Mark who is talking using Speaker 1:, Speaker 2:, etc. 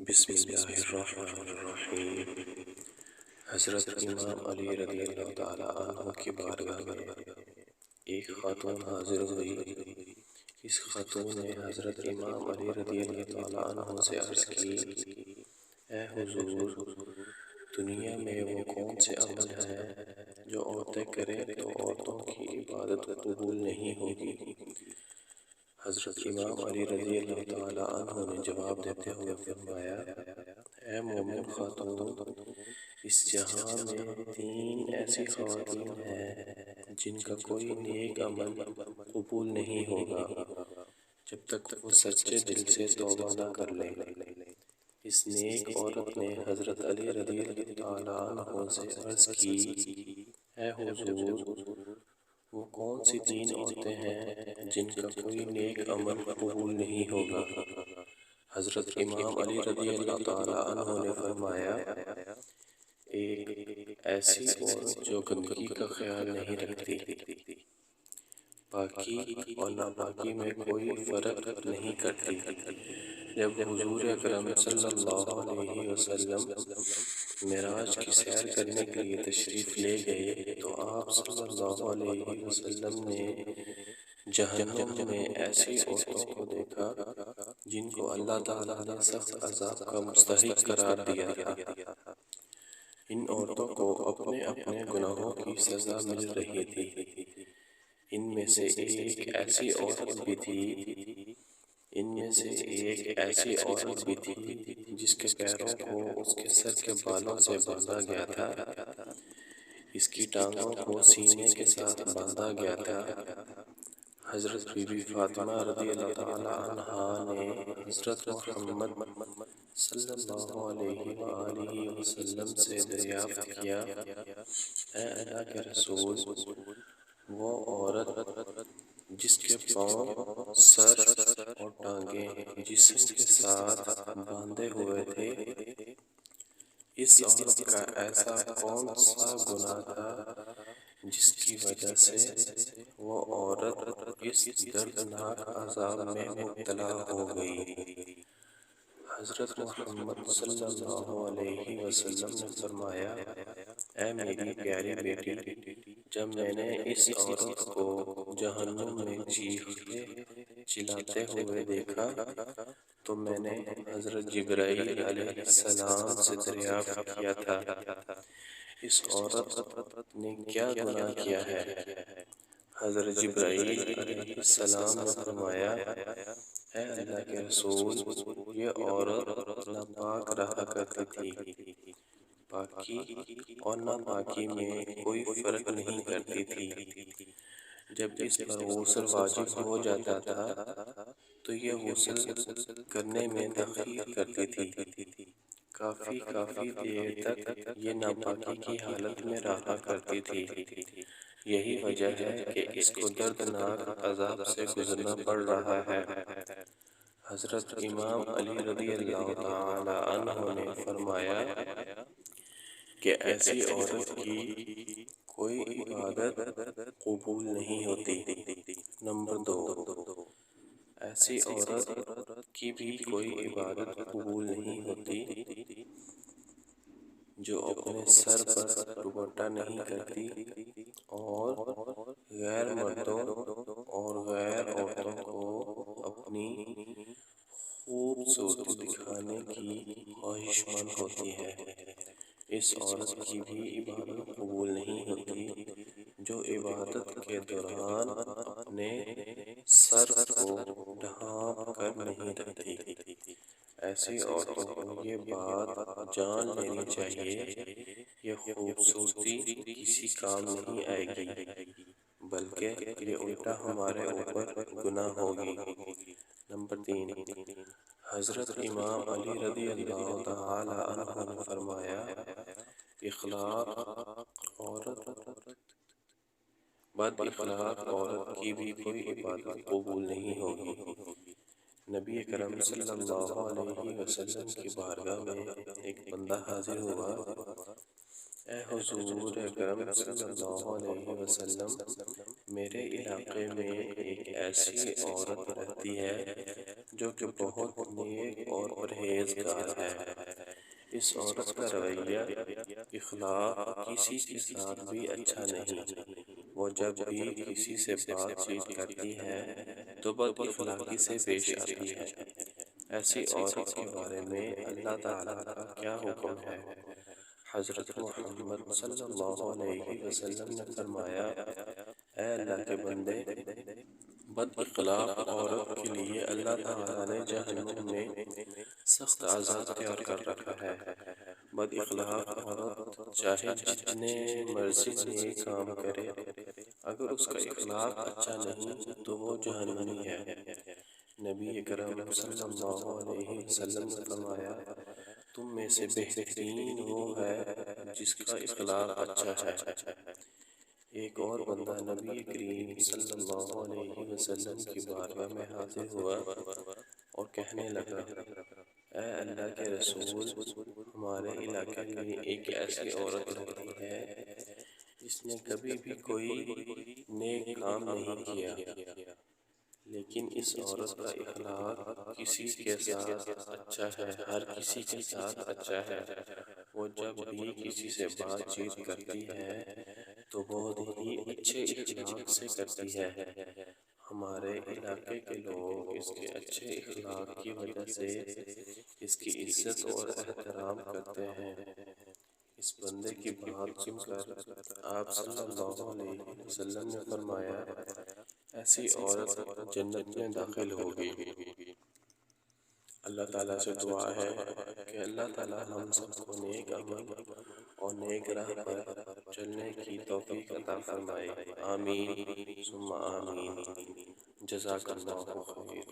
Speaker 1: بسم اللہ الرحمن الرحیم۔ حضرت امام علی رضی اللہ تعالیٰ عنہ کی بارگاہ میں ایک خاتون حاضر ہوئی۔ اس خاتون نے حضرت امام علی رضی اللہ تعالیٰ عنہ سے عرض کی، اے حضور، دنیا میں وہ کون سے عمل ہیں جو عورتیں کریں تو عورتوں کی عبادت قبول نہیں ہوگی؟ حضرت امام علی رضی اللہ تعالیٰ عنہ نے جواب دیتے ہوئے فرمایا، اے مومن خاتون، اس جہاں میں 3 ایسی خواتین ہیں جن کا کوئی نیک عمل قبول نہیں ہوگا جب تک وہ سچے دل سے توبہ نہ کر لیں۔ اس نیک عورت نے حضرت علی رضی اللہ تعالیٰ عنہ سے عرض کی، اے حضور، وہ کون سی 3 عورتیں ہیں جن کا کوئی نیک عمل قبول نہیں ہوگا؟ حضرت امام علی رضی اللہ تعالیٰ عنہ نے فرمایا، ایک ایسی عورت جو گندگی کا خیال نہیں رکھتی، پاکی اور ناپاکی میں کوئی فرق نہیں کرتی۔ جب حضور اکرم صلی اللہ علیہ وسلم معراج کی سیر کرنے کے لیے تشریف لے گئے تو آپ صلی اللہ علیہ وسلم نے جہنم میں ایسی عورتوں کو دیکھا جن کو اللہ تعالیٰ نے سخت عذاب کا مستحق قرار دیا تھا۔ ان عورتوں کو اپنے اپنے گناہوں کی سزا مل رہی تھی۔ ان میں سے ایک ایسی عورت بھی تھی جس کے پیروں کو اس کے سر کے بالوں سے باندھا گیا تھا، اس کی ٹانگوں کو سینے کے ساتھ باندھا گیا تھا۔ حضرت بی بی فاطمہ رضی اللہ تعالیٰ عنہا نے حضرت محمد صلی اللہ علیہ وآلہ وسلم سے دریافت کیا، اے اللہ کے رسول، وہ عورت جس کے پاؤں، سر اور ٹانگیں جسم کے ساتھ باندھے ہوئے تھے، اس عورت کا ایسا کون سا گناہ تھا جس کی وجہ سے وہ عورت اس دردناک عذاب میں مبتلا ہو گئی؟ حضرت محمد صلی اللہ علیہ وسلم نے فرمایا، اے میری پیاری بیٹی، جب میں نے اس عورت کو جہنم میں چیختے چلاتے ہوئے دیکھا تو میں نے حضرت جبرائیل علیہ السلام سے دریافت کیا تھا، اس عورت نے کیا گناہ کیا ہے؟ حضرت جبرائیل علیہ السلام نے فرمایا، اے اللہ کے رسول، یہ عورت ناپاک رہا کرتی تھی، پاکی اور ناپاکی میں کوئی فرق نہیں کرتی تھی۔ جب اس پر غسل واجب ہو جاتا تھا تو یہ غسل کرنے میں تاخیر کرتی تھی، کافی دیر تک یہ ناپاکی کی حالت میں رہا کرتی تھی۔ یہی وجہ ہے کہ اس کو دردناک عذاب سے گزرنا پڑ رہا ہے۔ حضرت امام علی رضی اللہ تعالی عنہ نے فرمایا کہ ایسی عورت کی کوئی عبادت قبول نہیں ہوتی۔ نمبر 2، ایسی عورت کی بھی کوئی عبادت قبول نہیں ہوتی جو اپنے سر پر دوپٹہ نہیں کرتی اور غیر مردوں اور غیر عورتوں کو اپنی خوبصورتی دکھانے کی خواہش مند ہوتی ہے۔ اس عورت کی بھی عبادت قبول نہیں ہوتی جو عبادت کے دوران اپنے سر کو ڈھانپ کر نہیں رکھتی۔ ایسی عورتوں کو یہ بات جان لینی چاہیے، یہ خوبصورتی کسی کام نہیں آئے گی بلکہ یہ الٹا ہمارے اوپر گناہ ہوگی۔ نمبر 3، حضرت امام علی رضی اللہ تعالی عنہ نے فرمایا، بد اخلاق عورت کی بھی کوئی عبادت قبول نہیں ہوگی۔ نبی اکرم صلی اللہ علیہ وسلم کی بارگاہ میں ایک بندہ حاضر ہوا، اے حضور اکرم صلی اللہ علیہ وسلم، میرے علاقے میں ایک ایسی عورت رہتی ہے جو کہ بہت نیک اور پرہیزگار ہے۔ اس عورت کا رویہ اخلاق کسی کے ساتھ بھی اچھا نہیں۔ وہ جب بھی کسی سے بات چیت کرتی ہے تو بد اخلاقی سے پیش آتی ہے۔ ایسی عورت کے بارے میں اللہ تعالیٰ کا کیا حکم ہے؟ حضرت محمد صلی اللہ علیہ وسلم نے فرمایا، اے اللہ کے بندے، بد اخلاق عورت کے لیے اللہ تعالیٰ نے جہنم میں سخت عذاب تیار کر رکھا ہے۔ بد اخلاق عورت چاہے جتنے مرضی نیک کام کرے، اگر اس کا اخلاق اچھا نہیں تو وہ جہنمی ہے۔ نبی اکرم صلی اللہ علیہ وسلم نے فرمایا، تم میں سے بہترین وہ ہے جس کا اخلاق اچھا ہے۔ ایک اور بندہ نبی کریم صلی اللہ علیہ وسلم کی بارگاہ میں حاضر ہوا اور کہنے لگا، اے اللہ کے رسول، ہمارے علاقے میں ایک ایسی عورت رہتی ہے جس نے کبھی بھی کوئی نیک کام نہیں کیا، لیکن اس عورت کا اخلاق کسی کے ساتھ اچھا ہے، ہر کسی کے ساتھ اچھا ہے۔ وہ جب بھی کسی سے بات چیت کرتی ہے تو بہت ہی اچھے اخلاق سے کرتی ہے۔ ہمارے علاقے کے لوگ اس کے اچھے اخلاق کی وجہ سے اس کی عزت اور احترام کرتے ہیں۔ اس بندے کی بات سن کر آپ صلی اللہ علیہ وسلم نے فرمایا، ایسی عورت جنت میں داخل ہوگی۔ اللہ تعالیٰ سے دعا ہے کہ اللہ تعالیٰ ہم سب کو نیک عمل اور نیک راہ پر چلنے کی توفیق عطا فرمائے۔ آمین ثم آمین۔ جزاک اللہ خیر۔